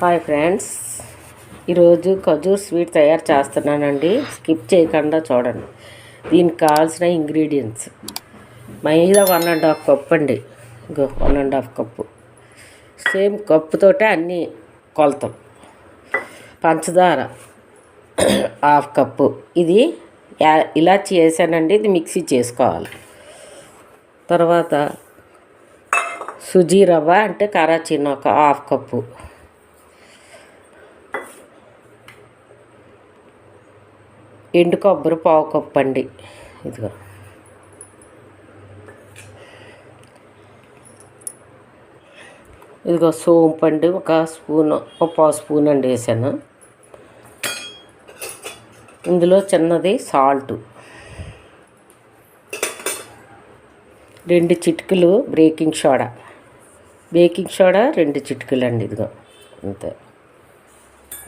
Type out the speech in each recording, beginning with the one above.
Hi friends, ఈరోజు ఖజూర్ sweet తయారు చేస్తున్నానండి. స్కిప్ చేయకుండా చూడండి. దీనికి కావాల్సిన ఇంగ్రీడియంట్స్: మైదా 1½ కప్ అండి. ఇంకో 1½ కప్పు, సేమ్ కప్పుతోటే అన్నీ కొలతం. పంచదార 1/2 కప్పు. ఇది ఇలాచి వేసానండి, ఇది మిక్సీ చేసుకోవాలి. తర్వాత సుజీ రవ్వ అంటే కరాచీని ఒక 1/2 కప్పు. ఎండు కొబ్బరి 1/4 కప్పు అండి. ఇదిగో సోంపు అండి, ఒక స్పూన్, ఒక 1/2 స్పూన్ అండి వేసాను. ఇందులో చిన్నది సాల్ట్, 2 చిటికెలు బేకింగ్ సోడా 2 చిటికెలు అండి. ఇదిగో అంతే.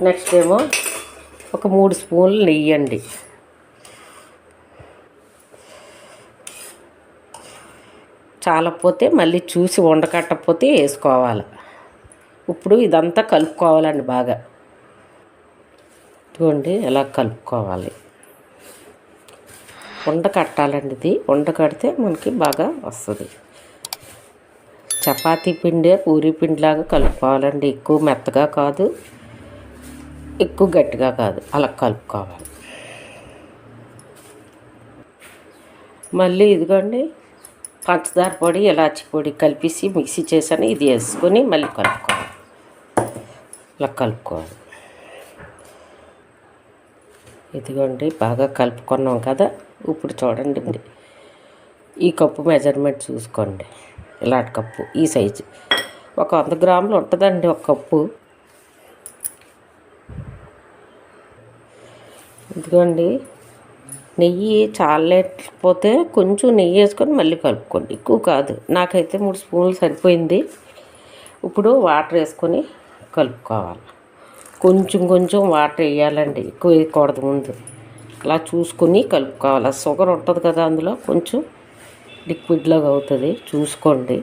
నెక్స్ట్ ఏమో ఒక 3 స్పూన్లు నెయ్యి అండి. చాలకపోతే మళ్ళీ చూసి ఉండకట్టకపోతే వేసుకోవాలి. ఇప్పుడు ఇదంతా కలుపుకోవాలండి బాగా. చూడండి ఎలా కలుపుకోవాలి. ఉండ కట్టాలండి. ఇది ఉండ కడితే మనకి బాగా వస్తుంది. చపాతీ పిండి, పూరీ పిండిలాగా కలుపుకోవాలండి. ఎక్కువ మెత్తగా కాదు, ఎక్కువ గట్టిగా కాదు, అలా కలుపుకోవాలి. మళ్ళీ ఇదిగోండి పంచదార పొడి, ఇలాచి పొడి కలిపేసి మిక్సీ చేసాను. ఇది వేసుకొని మళ్ళీ కలుపుకోవాలి. ఇలా కలుపుకోవాలి. ఇదిగోండి బాగా కలుపుకున్నాం కదా. ఇప్పుడు చూడండి, ఈ కప్పు మెజర్మెంట్ చూసుకోండి. ఇలాంటి కప్పు, ఈ సైజు ఒక 100 గ్రాములు ఉంటుందండి ఒక కప్పు. ఇదిగోండి నెయ్యి చాలలేకపోతే కొంచెం నెయ్యి వేసుకొని మళ్ళీ కలుపుకోండి. ఎక్కువ కాదు, నాకైతే 3 స్పూన్లు సరిపోయింది. ఇప్పుడు వాటర్ వేసుకొని కలుపుకోవాలి. కొంచెం కొంచెం వాటర్ వేయాలండి, ఎక్కువ వేయకూడదు. ముందు అలా చూసుకొని కలుపుకోవాలి. షుగర్ ఉంటుంది కదా, అందులో కొంచెం లిక్విడ్లాగా అవుతుంది, చూసుకోండి.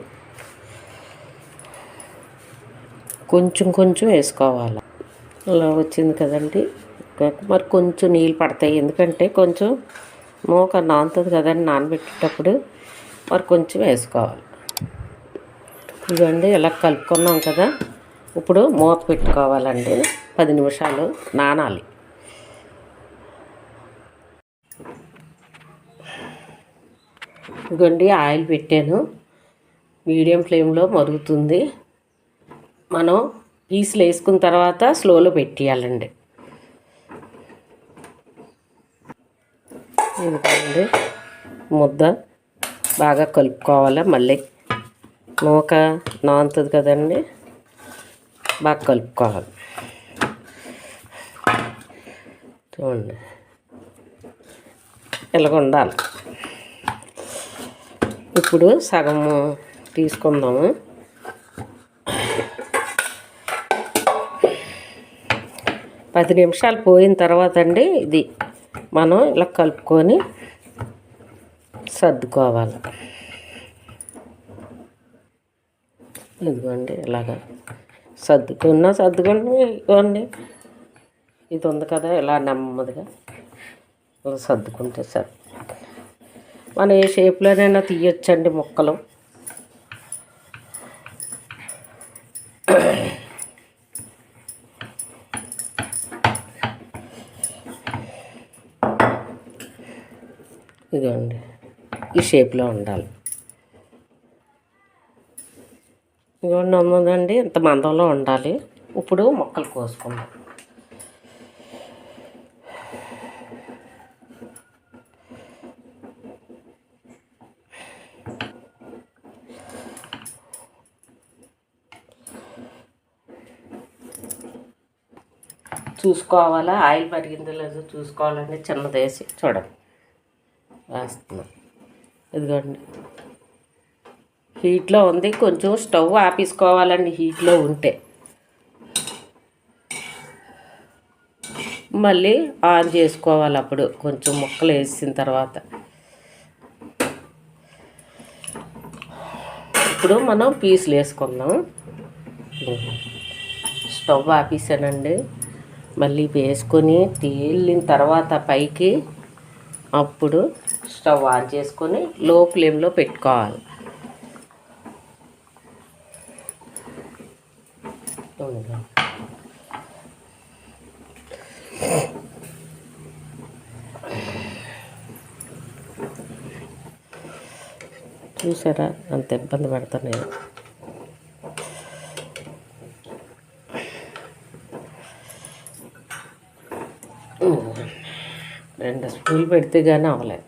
కొంచెం కొంచెం వేసుకోవాలి. అలా వచ్చింది కదండి. మరి కొంచెం నీళ్ళు పడతాయి, ఎందుకంటే కొంచెం మూక నానుతుంది కదండి నానబెట్టేటప్పుడు. మరి కొంచెం వేసుకోవాలి. ఇదండి ఇలా కలుపుకున్నాం కదా. ఇప్పుడు మూత పెట్టుకోవాలండి. 10 నిమిషాలు నానాలి. ఇదిగోండి ఆయిల్ పెట్టాను, మీడియం ఫ్లేమ్లో మరుగుతుంది. మనం పీసులు వేసుకున్న తర్వాత స్లోలో పెట్టేయాలండి. ఇదిగోండి ముద్ద బాగా కలుపుకోవాలి. మళ్ళీ నూక నానుతుంది కదండి, బాగా కలుపుకోవాలి. చూడండి ఇలాగ ఉండాలి. ఇప్పుడు సగము తీసుకుందాము. పది నిమిషాలు పోయిన తర్వాత అండి ఇది మనం ఇలా కలుపుకొని సర్దుకోవాలి. ఇదిగోండి ఇలాగా సర్దుకోండి. ఇదిగోండి ఇది ఉంది కదా, ఇలా నెమ్మదిగా ఇలా సర్దుకుంటే సరే మనం ఏ షేప్లోనైనా తీయొచ్చండి ముక్కలు. ఇదిగోండి ఈ షేప్లో ఉండాలి. ఇదిగోండి ఉందండి, ఇంత మందంలో ఉండాలి. ఇప్పుడు ముక్కలు కోసుకుందాం. చూసుకోవాలా ఆయిల్ మరిగిందో లేదో చూసుకోవాలండి. చిన్నది వేసి చూడండి వేస్తున్నాం. ఇదిగోండి హీట్లో ఉంది, కొంచెం స్టవ్ ఆపేసుకోవాలండి. హీట్లో ఉంటే మళ్ళీ ఆన్ చేసుకోవాలి. అప్పుడు కొంచెం ముక్కలు వేసిన తర్వాత ఇప్పుడు మనం పీసులు వేసుకుందాం. స్టవ్ ఆపేసానండి. మళ్ళీ వేసుకొని తేలిన తర్వాత పైకి అప్పుడు స్టవ్ ఆన్ చేసుకొని లో ఫ్లేమ్లో పెట్టుకోవాలి. చూసారా అంత ఇబ్బంది పడతాను నేను. రెండు స్పూన్లు పెడితే కానీ అవ్వలేదు.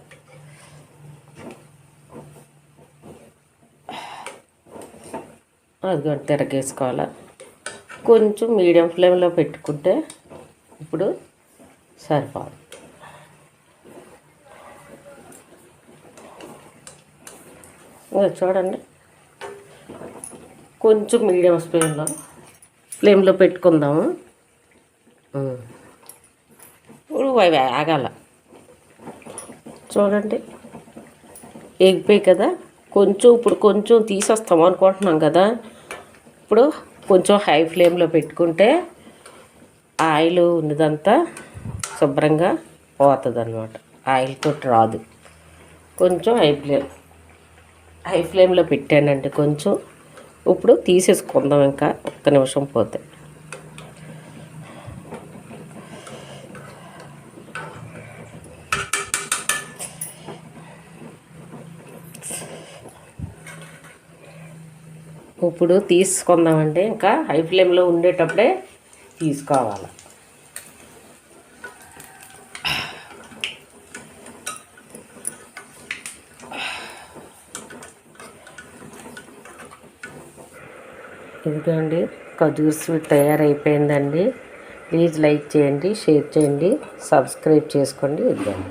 అది కూడా తిరగేసుకోవాలి. కొంచెం మీడియం ఫ్లేమ్లో పెట్టుకుంటే ఇప్పుడు సరిపోదు. చూడండి, కొంచెం మీడియం ఫ్లేమ్లో పెట్టుకుందాము. ఇప్పుడు అవి ఆగాల. చూడండి ఎగిపోయి కదా. ఇప్పుడు కొంచెం తీసేస్తాం అనుకుంటున్నాం కదా. ఇప్పుడు కొంచెం హై ఫ్లేమ్లో పెట్టుకుంటే ఆయిల్ ఉన్నదంతా శుభ్రంగా పోతుంది అన్నమాట. ఆయిల్ తోటి రాదు. కొంచెం హై ఫ్లేమ్లో పెట్టానండి కొంచెం. ఇప్పుడు తీసేసుకుందాం ఇంకా ఒక్క నిమిషం పోతే. ఇప్పుడు తీసుకుందామంటే ఇంకా హై ఫ్లేమ్లో ఉండేటప్పుడే తీసుకోవాలి. ఇదిగోండి ఖజూర్ స్వీట్ తయారైపోయిందండి. ప్లీజ్ లైక్ చేయండి, షేర్ చేయండి, సబ్స్క్రైబ్ చేసుకోండి. ఇదిగోండి.